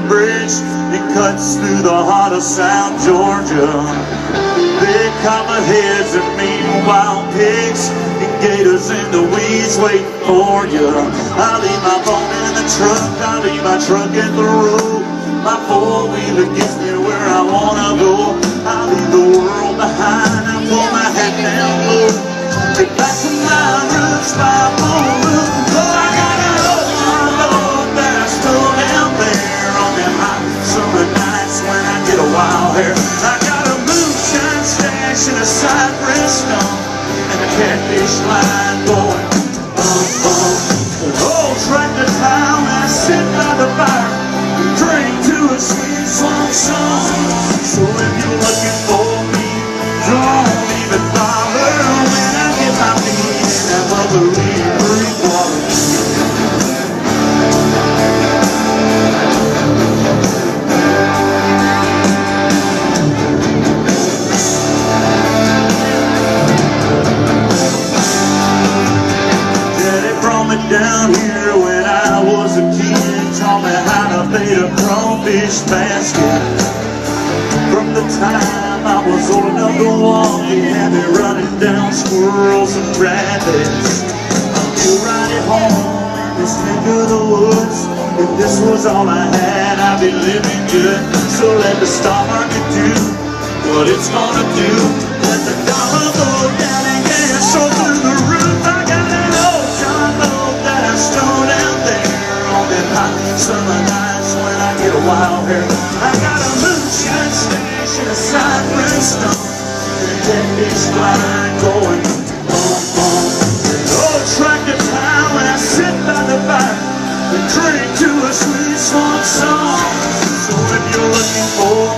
bridge. It cuts through the heart of South Georgia. Big copperheads and mean wild pigs and gators in the weeds waiting for you. I leave my phone in the truck, I leave my truck in the road. My four-wheeler gets me where I wanna go. I leave the world behind, I pull my hat down low. Get back to my roots by full roof. Oh, I got an old road that I stole down there on them hot summer nights when I get a wild hair. I got a moonshine stash and a cypress stump and a catfish line going bum bum. An old tractor town I sit by the fire, drink to a sweet song song. So if you're looking for me, don't even bother when I get my feet in that Muckalee Creek water. Daddy brought me down here when I was a kid, taught me how to bait a crawfish basket. From the time I was old enough to walk, he had me running down squirrels and rabbits. You ride it home in this neck of the woods. If this was all I had, I'd be living good. So let the stock market do what it's gonna do. Let the dollar go down and gas so through the roof. I got an old John boat that I stole down there on them hot summer nights when I get a wild hair. I got a moonshine stash and a cypress stump and a catfish line going bum bum. Oh, tractor time when I sit by the fire and drink to a sweet swan song. So if you're looking for